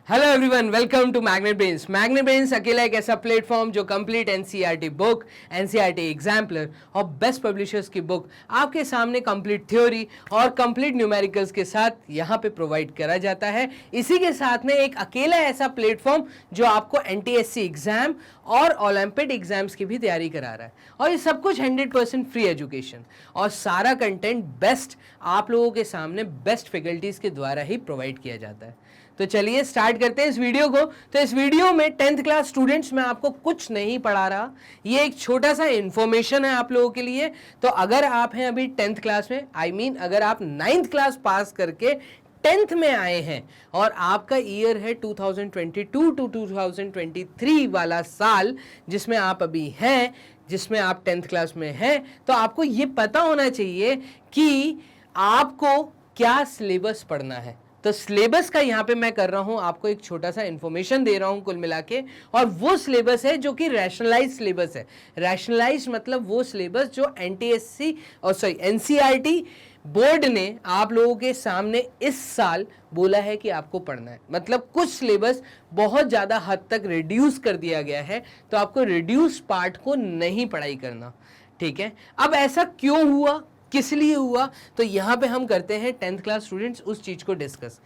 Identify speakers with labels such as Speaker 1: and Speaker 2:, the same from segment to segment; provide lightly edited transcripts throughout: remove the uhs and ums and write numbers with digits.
Speaker 1: Hello everyone, welcome to Magnet Brains. Magnet Brains अकेला एक ऐसा प्लेटफॉर्म जो complete NCERT book, NCERT exemplar और बेस्ट पब्लिशर्स की बुक आपके सामने कंप्लीट थ्योरी और कंप्लीट न्यूमेरिकल्स के साथ यहाँ पे प्रोवाइड करा जाता है। इसी के साथ में एक अकेला ऐसा प्लेटफॉर्म जो आपको एनटीएससी एग्जाम और ओलंपिक एग्जाम्स की भी तैयारी करा रहा है, और ये सब कुछ 100% फ्री एजुकेशन और सारा कंटेंट बेस्ट आप लोगों के सामने बेस्ट फैकल्टीज के द्वारा ही प्रोवाइड किया जाता है। तो चलिए स्टार्ट करते हैं इस वीडियो को। तो इस वीडियो में 10th क्लास स्टूडेंट्स में आपको कुछ नहीं पढ़ा रहा, ये एक छोटा सा इंफॉर्मेशन है आप लोगों के लिए। तो अगर आप हैं अभी 10th क्लास में, अगर आप 9th क्लास पास करके 10th में आए हैं और आपका ईयर है 2022 टू 2023 वाला साल जिसमें आप अभी हैं, जिसमें आप 10th क्लास में हैं, तो आपको ये पता होना चाहिए कि आपको क्या सिलेबस पढ़ना है। तो सिलेबस का यहाँ पे मैं कर रहा हूँ, आपको एक छोटा सा इंफॉर्मेशन दे रहा हूँ कुल मिला के, और वो सिलेबस है जो कि रैशनलाइज सिलेबस है। रैशनलाइज मतलब वो सिलेबस जो एनटीएससी और एनसीईआरटी बोर्ड ने आप लोगों के सामने इस साल बोला है कि आपको पढ़ना है। मतलब कुछ सिलेबस बहुत ज़्यादा हद तक रिड्यूस कर दिया गया है, तो आपको रिड्यूस पार्ट को नहीं पढ़ाई करना, ठीक है। अब ऐसा क्यों हुआ, किस लिए हुआ, तो यहाँ पे हम करते हैं 10th क्लास स्टूडेंट्स उस चीज़ को डिस्कस।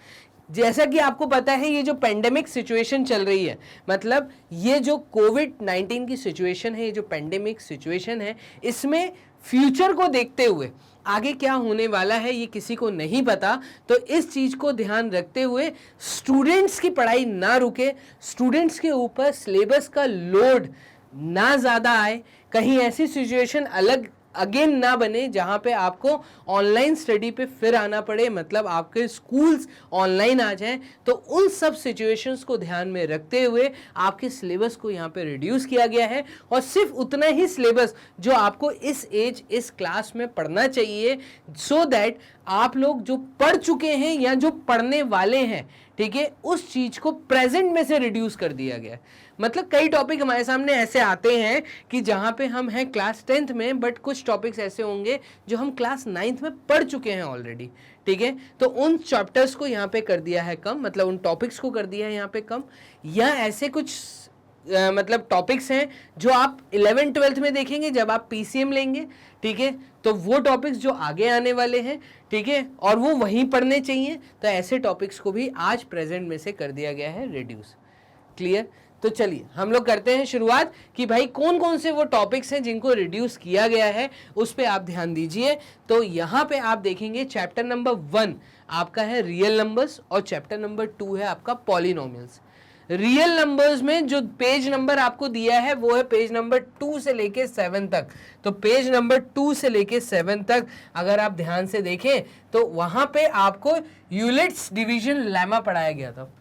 Speaker 1: जैसा कि आपको पता है ये जो पेंडेमिक सिचुएशन चल रही है, मतलब ये जो कोविड-19 की सिचुएशन है, ये जो पेंडेमिक सिचुएशन है, इसमें फ्यूचर को देखते हुए आगे क्या होने वाला है ये किसी को नहीं पता। तो इस चीज़ को ध्यान रखते हुए स्टूडेंट्स की पढ़ाई ना रुके, स्टूडेंट्स के ऊपर सिलेबस का लोड ना ज़्यादा आए, कहीं ऐसी सिचुएशन अलग अगेन ना बने जहां पे आपको ऑनलाइन स्टडी पे फिर आना पड़े, मतलब आपके स्कूल्स ऑनलाइन आ जाएं। तो उन सब सिचुएशंस को ध्यान में रखते हुए आपके सिलेबस को यहाँ पे रिड्यूस किया गया है, और सिर्फ उतना ही सिलेबस जो आपको इस एज इस क्लास में पढ़ना चाहिए, सो दैट आप लोग जो पढ़ चुके हैं या जो पढ़ने वाले हैं, ठीक है, उस चीज को प्रेजेंट में से रिड्यूस कर दिया गया। मतलब कई टॉपिक हमारे सामने ऐसे आते हैं कि जहां पे हम हैं क्लास 10th में, बट कुछ टॉपिक्स ऐसे होंगे जो हम क्लास 9th में पढ़ चुके हैं ऑलरेडी, ठीक है। तो उन चैप्टर्स को यहाँ पे कर दिया है कम, मतलब उन टॉपिक्स को कर दिया है यहाँ पे कम, या ऐसे कुछ मतलब टॉपिक्स हैं जो आप 11th-12th में देखेंगे जब आप पीसीएम लेंगे, ठीक है, तो वो टॉपिक्स जो आगे आने वाले हैं, ठीक है, और वो वहीं पढ़ने चाहिए। तो ऐसे टॉपिक्स को भी आज प्रेजेंट में से कर दिया गया है रिड्यूस। क्लियर? तो चलिए हम लोग करते हैं शुरुआत कि भाई कौन कौन से वो टॉपिक्स हैं जिनको रिड्यूस किया गया है, उस पे आप ध्यान दीजिए। तो यहाँ पे आप देखेंगे चैप्टर नंबर 1 आपका है रियल नंबर्स और चैप्टर नंबर 2 है आपका पॉलिनोमियल्स। रियल नंबर्स में जो पेज नंबर आपको दिया है वो है पेज नंबर 2 से लेके 7 तक। तो पेज नंबर 2 से लेके 7 तक अगर आप ध्यान से देखें तो वहां पे आपको यूलिट्स डिवीजन लेमा पढ़ाया गया था।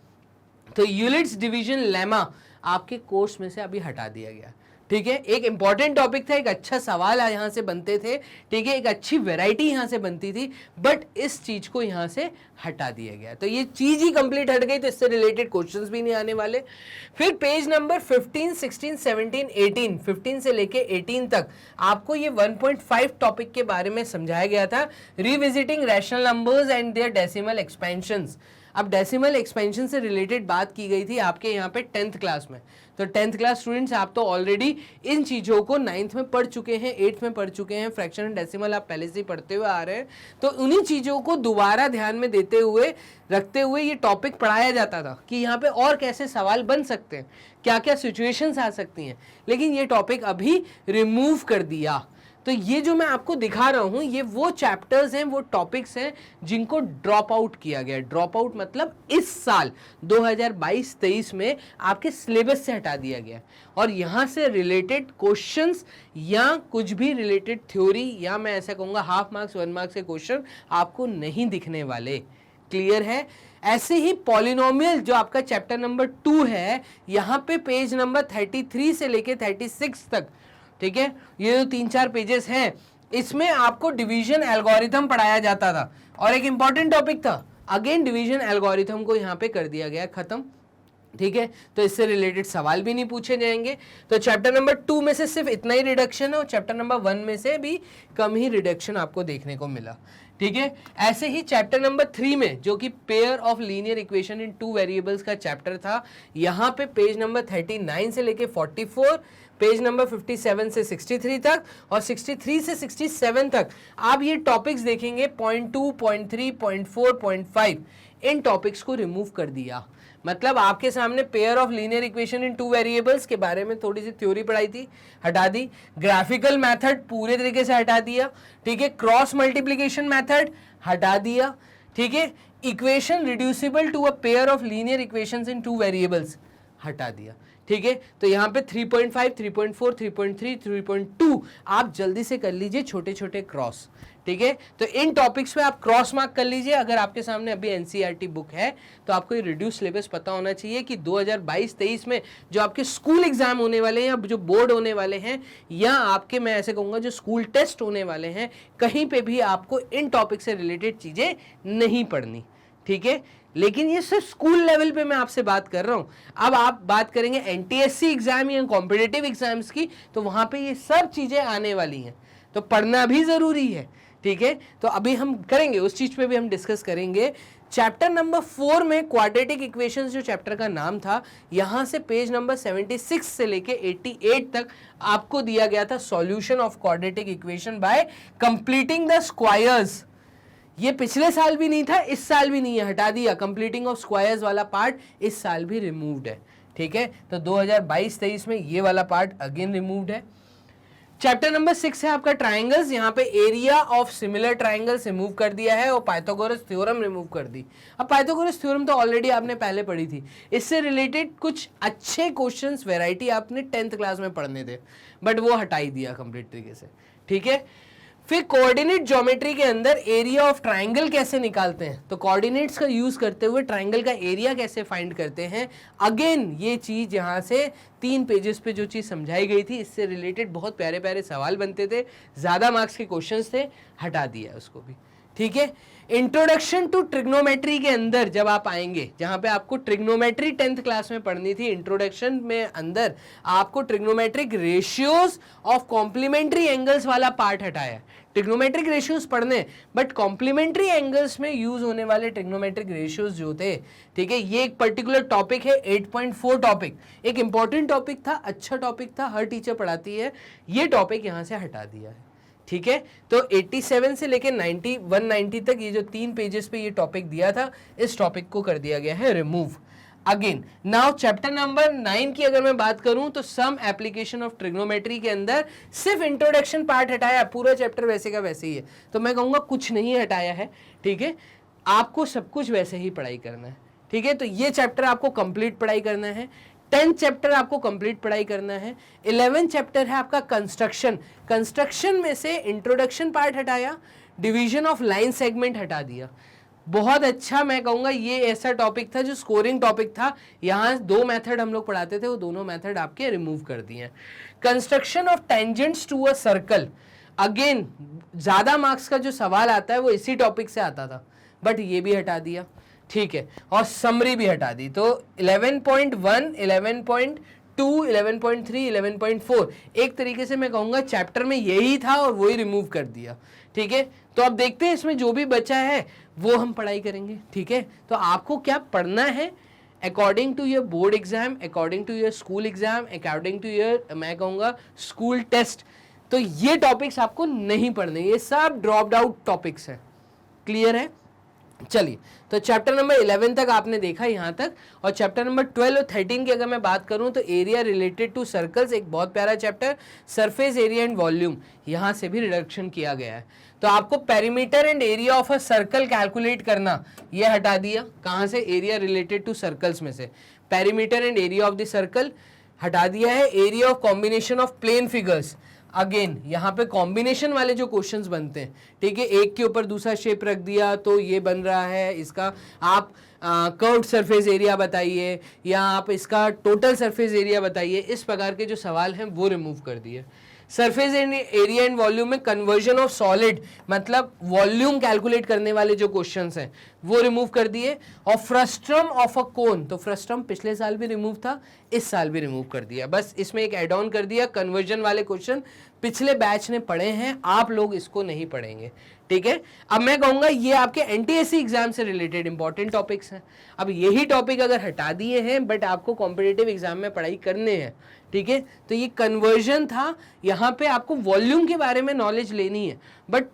Speaker 1: तो यूलिट्स डिवीजन लेमा आपके कोर्स में से अभी हटा दिया गया, ठीक है। एक इंपॉर्टेंट टॉपिक था, एक अच्छा सवाल यहाँ से बनते थे, ठीक है, एक अच्छी वैरायटी यहाँ से बनती थी, बट इस चीज को यहाँ से हटा दिया गया। तो ये चीज ही कंप्लीट हट गई, तो इससे रिलेटेड क्वेश्चंस भी नहीं आने वाले। फिर पेज नंबर 15, 16, 17, 18, 15 से लेके 18 तक आपको ये 1.5 टॉपिक के बारे में समझाया गया था, revisiting rational numbers and their decimal expansions. अब डेसिमल एक्सपेंशन से रिलेटेड बात की गई थी आपके यहाँ पे 10th क्लास में। तो 10th क्लास स्टूडेंट्स आप तो ऑलरेडी इन चीज़ों को 9th में पढ़ चुके हैं, 8th में पढ़ चुके हैं, फ्रैक्शन एंड डेसिमल आप पहले से ही पढ़ते हुए आ रहे हैं। तो उन्हीं चीज़ों को दोबारा ध्यान में देते हुए रखते हुए ये टॉपिक पढ़ाया जाता था कि यहाँ पे और कैसे सवाल बन सकते हैं, क्या क्या सिचुएशंस आ सकती हैं, लेकिन ये टॉपिक अभी रिमूव कर दिया। तो ये जो मैं आपको दिखा रहा हूं ये वो चैप्टर्स हैं, वो टॉपिक्स हैं जिनको ड्रॉप आउट किया गया। ड्रॉप आउट मतलब इस साल 2022-23 में आपके सिलेबस से हटा दिया गया, और यहां से रिलेटेड क्वेश्चंस या कुछ भी रिलेटेड थ्योरी, या मैं ऐसा कहूंगा हाफ मार्क्स 1 मार्क्स के क्वेश्चन आपको नहीं दिखने वाले। क्लियर है? ऐसे ही पॉलिनोमियल जो आपका चैप्टर नंबर 2 है, यहाँ पे पेज नंबर 33 से लेके 36 तक, ठीक है, ये जो 3-4 पेजेस हैं, इसमें आपको डिवीजन एल्गोरिथम पढ़ाया जाता था, और एक इंपॉर्टेंट टॉपिक था। अगेन डिवीजन एल्गोरिथम को यहाँ पे कर दिया गया खत्म, ठीक है। तो इससे रिलेटेड सवाल भी नहीं पूछे जाएंगे। तो चैप्टर नंबर 2 में से सिर्फ इतना ही रिडक्शन है, और चैप्टर नंबर 1 में से भी कम ही रिडक्शन आपको देखने को मिला, ठीक है। ऐसे ही चैप्टर नंबर 3 में जो कि pair of linear equation in 2 variables का चैप्टर था, यहाँ पे पेज नंबर 39 से लेके 44, पेज नंबर 57 से 63 तक और 63 से 67 तक आप ये टॉपिक्स देखेंगे। पॉइंट 2, पॉइंट 3, पॉइंट 4, पॉइंट 5 इन टॉपिक्स को रिमूव कर दिया। मतलब आपके सामने pair of linear equation in 2 variables के बारे में थोड़ी सी थ्योरी पढ़ाई थी, हटा दी। ग्राफिकल मेथड पूरे तरीके से हटा दिया, ठीक है। क्रॉस मल्टीप्लिकेशन मेथड हटा दिया, ठीक है। Equation reducible to a pair of linear equations in 2 variables हटा दिया, ठीक है। तो यहाँ पे 3.5, 3.4, 3.3, 3.2 आप जल्दी से कर लीजिए छोटे छोटे क्रॉस, ठीक है। तो इन टॉपिक्स पे आप क्रॉस मार्क कर लीजिए। अगर आपके सामने अभी एनसीईआरटी बुक है तो आपको ये रिड्यूस सिलेबस पता होना चाहिए कि 2022-23 में जो आपके स्कूल एग्जाम होने वाले हैं या जो बोर्ड होने वाले हैं या आपके, मैं ऐसे कहूँगा, जो स्कूल टेस्ट होने वाले हैं, कहीं पे भी आपको इन टॉपिक से रिलेटेड चीज़ें नहीं पढ़नी, ठीक है। लेकिन ये सिर्फ स्कूल लेवल पे मैं आपसे बात कर रहा हूं। अब आप बात करेंगे एनटीएससी एग्जाम या कॉम्पिटिटिव एग्जाम्स की, तो वहां पे ये सब चीजें आने वाली हैं, तो पढ़ना भी जरूरी है, ठीक है। तो अभी हम करेंगे, उस चीज पे भी हम डिस्कस करेंगे। चैप्टर नंबर 4 में क्वाड्रेटिक इक्वेशंस जो चैप्टर का नाम था, यहां से पेज नंबर 76 से लेके 88 तक आपको दिया गया था solution of quadratic equation by completing the squares. ये पिछले साल भी नहीं था, इस साल भी नहीं है, हटा दिया। कंप्लीटिंग ऑफ स्क्वायर्स वाला पार्ट इस साल भी रिमूव्ड है, ठीक है। तो 2022-23 में ये वाला पार्ट अगेन रिमूव्ड है। चैप्टर नंबर 6 है आपका ट्राइंगल्स। यहाँ पे area of similar triangles remove कर दिया है और पाइथागोरस थ्योरम रिमूव कर दी। अब पाइथागोरस थ्योरम तो ऑलरेडी आपने पहले पढ़ी थी, इससे रिलेटेड कुछ अच्छे क्वेश्चंस वैरायटी आपने 10th क्लास में पढ़ने थे, बट वो हटाई दिया कंप्लीट तरीके से, ठीक है। फिर कोऑर्डिनेट ज्योमेट्री के अंदर एरिया ऑफ ट्राइंगल कैसे निकालते हैं, तो कोऑर्डिनेट्स का यूज करते हुए ट्राइंगल का एरिया कैसे फाइंड करते हैं। अगेन ये चीज यहाँ से 3 पेजेस पे जो चीज समझाई गई थी, इससे रिलेटेड बहुत प्यारे प्यारे सवाल बनते थे, ज्यादा मार्क्स के क्वेश्चंस थे, हटा दिया उसको भी, ठीक है। इंट्रोडक्शन टू ट्रिग्नोमेट्री के अंदर जब आप आएंगे, जहां पे आपको ट्रिग्नोमेट्री 10th क्लास में पढ़नी थी, इंट्रोडक्शन में अंदर आपको trigonometric ratios of complementary angles वाला पार्ट हटाया। ट्रिग्नोमेट्रिक रेशियोज पढ़ने, बट कॉम्प्लीमेंट्री एंगल्स में यूज होने वाले ट्रिग्नोमेट्रिक रेशियोज जो थे, ठीक है, ये एक पर्टिकुलर टॉपिक है, 8.4 टॉपिक, एक इंपॉर्टेंट टॉपिक था, अच्छा टॉपिक था, हर टीचर पढ़ाती है, ये टॉपिक यहां से हटा दिया है, ठीक है। तो 87 से लेके 190 तक ये जो 3 पेजेस पे ये टॉपिक दिया था, इस टॉपिक को कर दिया गया है remove. Again now chapter number 9 की अगर मैं बात करूं तो सम एप्लीकेशन ऑफ ट्रिग्नोमेट्री के अंदर सिर्फ इंट्रोडक्शन पार्ट हटाया, पूरा चैप्टर वैसे का वैसे ही है। तो मैं कहूंगा कुछ नहीं हटाया है, ठीक है, आपको सब कुछ वैसे ही पढ़ाई करना है, ठीक है। तो ये चैप्टर आपको कंप्लीट पढ़ाई करना है। 10th चैप्टर आपको कंप्लीट पढ़ाई करना है। 11th चैप्टर है आपका कंस्ट्रक्शन। कंस्ट्रक्शन में से इंट्रोडक्शन पार्ट हटाया, डिवीजन ऑफ लाइन सेगमेंट हटा दिया। बहुत अच्छा, मैं कहूंगा ये ऐसा टॉपिक था जो स्कोरिंग टॉपिक था, यहाँ 2 मेथड हम लोग पढ़ाते थे, वो दोनों मेथड आपके रिमूव कर दिए हैं। Construction of tangents to a circle, again ज्यादा मार्क्स का जो सवाल आता है वो इसी टॉपिक से आता था, बट ये भी हटा दिया, ठीक है, और समरी भी हटा दी। तो 11.1, 11.2, 11.3, 11.4 एक तरीके से मैं कहूंगा चैप्टर में यही था और वही रिमूव कर दिया, ठीक है। तो अब देखते हैं इसमें जो भी बचा है वो हम पढ़ाई करेंगे, ठीक है। तो आपको क्या पढ़ना है according to your board exam, according to your school exam, according to your, मैं कहूंगा, स्कूल टेस्ट। तो ये टॉपिक्स आपको नहीं पढ़ने, ये सब ड्रॉप्ड आउट टॉपिक्स हैं, क्लियर है। चलिए, तो चैप्टर नंबर 11 तक आपने देखा यहाँ तक, और चैप्टर नंबर 12 और 13 की अगर मैं बात करूँ तो एरिया रिलेटेड टू सर्कल्स, एक बहुत प्यारा chapter, surface area and volume, यहाँ से भी रिडक्शन किया गया है। तो आपको perimeter and area of a circle calculate करना, ये हटा दिया। कहाँ से? एरिया रिलेटेड टू सर्कल्स में से perimeter and area of the circle हटा दिया है। Area of combination of plane figures, again यहाँ पे कॉम्बिनेशन वाले जो क्वेश्चंस बनते हैं, ठीक है, एक के ऊपर दूसरा शेप रख दिया तो ये बन रहा है, इसका आप कर्व्ड सरफेस एरिया बताइए या आप इसका टोटल सरफेस एरिया बताइए, इस प्रकार के जो सवाल हैं वो रिमूव कर दिए। सरफेस एरिया एंड वॉल्यूम में कन्वर्जन ऑफ सॉलिड, मतलब वॉल्यूम कैलकुलेट करने वाले जो क्वेश्चंस हैं वो रिमूव कर दिए, और फ्रस्ट्रम ऑफ अ कोन, तो फ्रस्ट्रम पिछले साल भी रिमूव था, इस साल भी रिमूव कर दिया। बस इसमें एक एड ऑन कर दिया, कन्वर्जन वाले क्वेश्चन पिछले बैच ने पढ़े हैं, आप लोग इसको नहीं पढ़ेंगे, ठीक है। अब मैं कहूंगा ये आपके एनटीएससी एग्जाम से रिलेटेड इंपॉर्टेंट टॉपिक्स हैं। अब यही टॉपिक अगर हटा दिए हैं बट आपको कॉम्पिटिटिव एग्जाम में पढ़ाई करने हैं, ठीक है, तो ये कन्वर्जन था, यहाँ पे आपको वॉल्यूम के बारे में नॉलेज लेनी है, बट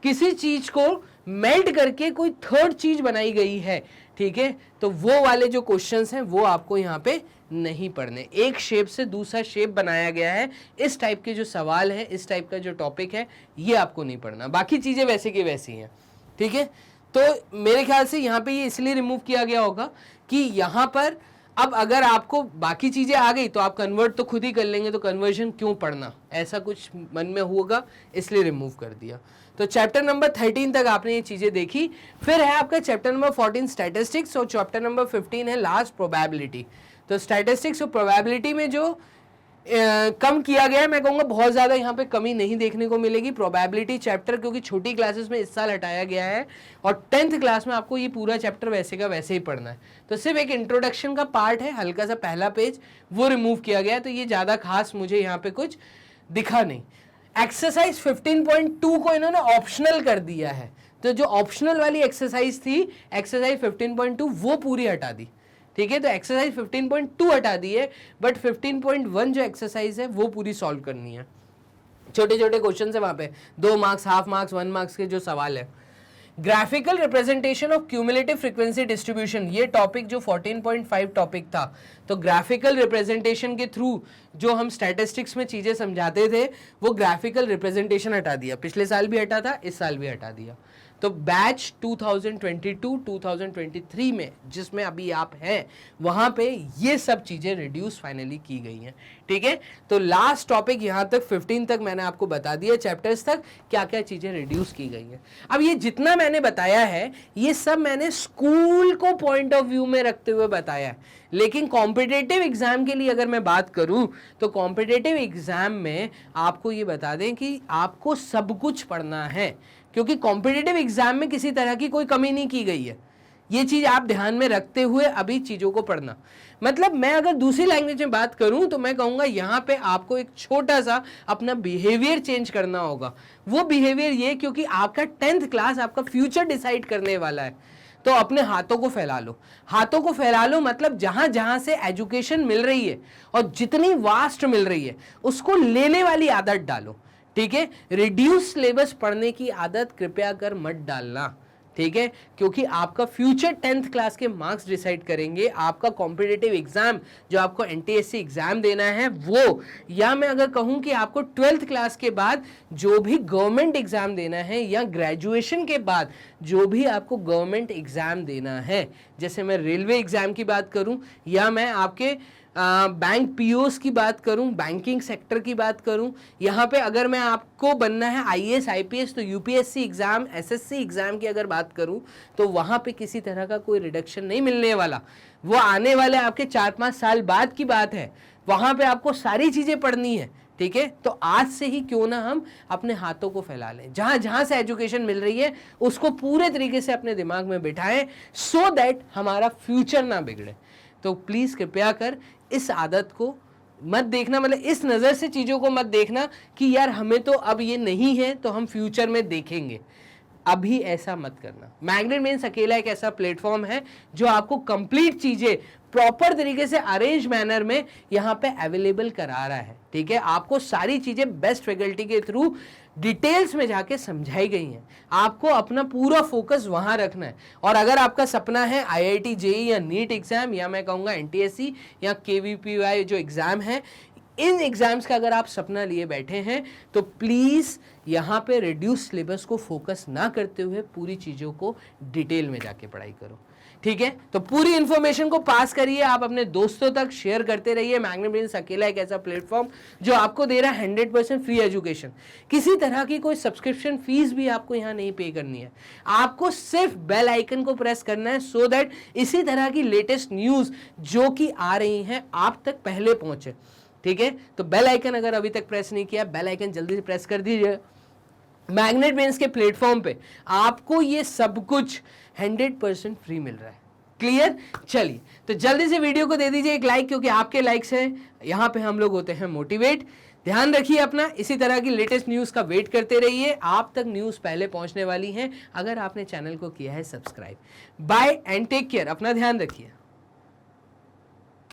Speaker 1: किसी चीज को मेल्ट करके कोई थर्ड चीज बनाई गई है, ठीक है, तो वो वाले जो क्वेश्चंस हैं वो आपको यहाँ पे नहीं पढ़ने। एक शेप से दूसरा शेप बनाया गया है, इस टाइप के जो सवाल है, इस टाइप का जो टॉपिक है, ये आपको नहीं पढ़ना, बाकी चीजें वैसे की वैसी हैं, ठीक है। तो मेरे ख्याल से यहाँ पे ये इसलिए रिमूव किया गया होगा कि यहाँ पर अब अगर आपको बाकी चीजें आ गई तो आप कन्वर्ट तो खुद ही कर लेंगे, तो कन्वर्जन क्यों पढ़ना, ऐसा कुछ मन में होगा, इसलिए रिमूव कर दिया। तो चैप्टर नंबर 13 तक आपने ये चीजें देखी। फिर है आपका चैप्टर नंबर 14 स्टैटिस्टिक्स, और चैप्टर नंबर 15 है लास्ट प्रोबेबिलिटी। तो स्टैटिस्टिक्स और प्रोबेबिलिटी में जो कम किया गया है, मैं कहूँगा बहुत ज़्यादा यहाँ पे कमी नहीं देखने को मिलेगी प्रोबेबिलिटी चैप्टर, क्योंकि छोटी क्लासेस में इस साल हटाया गया है, और 10th क्लास में आपको ये पूरा चैप्टर वैसे का वैसे ही पढ़ना है। तो सिर्फ एक इंट्रोडक्शन का पार्ट है, हल्का सा पहला पेज, वो रिमूव किया गया है, तो ये ज़्यादा खास मुझे यहाँ पे कुछ दिखा नहीं। एक्सरसाइज 15.2 को इन्होंने ऑप्शनल कर दिया है, तो जो ऑप्शनल वाली एक्सरसाइज थी, एक्सरसाइज 15.2, वो पूरी हटा दी, ठीक है। तो एक्सरसाइज 15.2 हटा दी है, बट 15.1 जो एक्सरसाइज है वो पूरी सॉल्व करनी है। छोटे छोटे क्वेश्चन है वहां पे, 2 मार्क्स, हाफ मार्क्स, 1 मार्क्स के जो सवाल है। Graphical representation of cumulative frequency distribution, ये टॉपिक जो 14.5 टॉपिक था, तो ग्राफिकल रिप्रेजेंटेशन के थ्रू जो हम स्टैटिस्टिक्स में चीजें समझाते थे, वो ग्राफिकल रिप्रेजेंटेशन हटा दिया, पिछले साल भी हटा था, इस साल भी हटा दिया। तो बैच 2022-2023 में जिसमें अभी आप हैं, वहां पे ये सब चीजें रिड्यूस फाइनली की गई हैं, ठीक है। तो लास्ट टॉपिक यहां तक 15 तक मैंने आपको बता दिया, चैप्टर्स तक क्या क्या चीजें रिड्यूस की गई हैं। अब ये जितना मैंने बताया है, ये सब मैंने स्कूल को पॉइंट ऑफ व्यू में रखते हुए बताया है, लेकिन कॉम्पिटिटिव एग्जाम के लिए अगर मैं बात करूं, तो कॉम्पिटिटिव एग्जाम में आपको ये बता दें कि आपको सब कुछ पढ़ना है, क्योंकि कॉम्पिटिटिव एग्जाम में किसी तरह की कोई कमी नहीं की गई है। ये चीज आप ध्यान में रखते हुए अभी चीजों को पढ़ना। मतलब मैं अगर दूसरी लैंग्वेज में बात करूं तो मैं कहूंगा यहाँ पे आपको एक छोटा सा अपना बिहेवियर चेंज करना होगा। वो बिहेवियर ये, क्योंकि आपका 10th क्लास आपका फ्यूचर डिसाइड करने वाला है, तो अपने हाथों को फैला लो। हाथों को फैला लो मतलब जहां जहां से एजुकेशन मिल रही है और जितनी वास्ट मिल रही है, उसको लेने वाली आदत डालो, ठीक है। रिड्यूस सिलेबस पढ़ने की आदत कृपया कर मत डालना, ठीक है, क्योंकि आपका फ्यूचर 10th क्लास के मार्क्स डिसाइड करेंगे। आपका कॉम्पिटिटिव एग्जाम जो आपको एनटीएससी एग्जाम देना है वो, या मैं अगर कहूं कि आपको 12th क्लास के बाद जो भी गवर्नमेंट एग्जाम देना है, या ग्रेजुएशन के बाद जो भी आपको गवर्नमेंट एग्जाम देना है, जैसे मैं रेलवे एग्जाम की बात करूं, या मैं आपके बैंक पीओस की बात करूं, बैंकिंग सेक्टर की बात करूं, यहाँ पे अगर मैं आपको बनना है आईएएस आईपीएस, तो यूपीएससी एग्जाम, एसएससी एग्जाम की अगर बात करूं, तो वहाँ पे किसी तरह का कोई रिडक्शन नहीं मिलने वाला। वो आने वाले आपके 4-5 साल बाद की बात है, वहाँ पे आपको सारी चीज़ें पढ़नी है, ठीक है। तो आज से ही क्यों ना हम अपने हाथों को फैला लें, जहाँ जहाँ से एजुकेशन मिल रही है उसको पूरे तरीके से अपने दिमाग में बिठाएं, सो दैट हमारा फ्यूचर ना बिगड़े। तो प्लीज़ कृपया कर इस आदत को मत देखना, मतलब इस नज़र से चीज़ों को मत देखना कि यार हमें तो अब ये नहीं है तो हम फ्यूचर में देखेंगे, अभी ऐसा मत करना। मैग्नेट ब्रेन्स अकेला एक ऐसा प्लेटफॉर्म है जो आपको कंप्लीट चीज़ें प्रॉपर तरीके से अरेंज मैनर में यहाँ पे अवेलेबल करा रहा है, ठीक है। आपको सारी चीज़ें बेस्ट फैकल्टी के थ्रू डिटेल्स में जाके समझाई गई हैं। आपको अपना पूरा फोकस वहाँ रखना है। और अगर आपका सपना है आईआईटी जेईई या नीट एग्जाम, या मैं कहूँगा एनटीएससी या केवीपीवाई जो एग्ज़ाम है, इन एग्जाम्स का अगर आप सपना लिए बैठे हैं, तो प्लीज़ यहाँ पे रिड्यूस सिलेबस को फोकस ना करते हुए पूरी चीज़ों को डिटेल में जाके पढ़ाई करो, ठीक है। तो पूरी इंफॉर्मेशन को पास करिए, आप अपने दोस्तों तक शेयर करते रहिए। मैग्नेट ब्रेन्स अकेला एक ऐसा प्लेटफॉर्म जो आपको दे रहा है 100% फ्री एजुकेशन। किसी तरह की कोई सब्सक्रिप्शन फीस भी आपको यहाँ नहीं पे करनी है, आपको सिर्फ बेल आइकन को प्रेस करना है, सो दैट इसी तरह की लेटेस्ट न्यूज़ जो कि आ रही हैं आप तक पहले पहुँचे, ठीक है। तो बेल आइकन अगर अभी तक प्रेस नहीं किया, बेल आइकन जल्दी से प्रेस कर दीजिए, मैग्नेट ब्रेन्स के प्लेटफॉर्म पे आपको ये सब कुछ 100% फ्री मिल रहा है। क्लियर? चलिए तो जल्दी से वीडियो को दे दीजिए एक लाइक, क्योंकि आपके लाइक से यहाँ पे हम लोग होते हैं मोटिवेट। ध्यान रखिए अपना, इसी तरह की लेटेस्ट न्यूज़ का वेट करते रहिए, आप तक न्यूज़ पहले पहुंचने वाली हैं अगर आपने चैनल को किया है subscribe. Bye and take care, अपना ध्यान रखिए।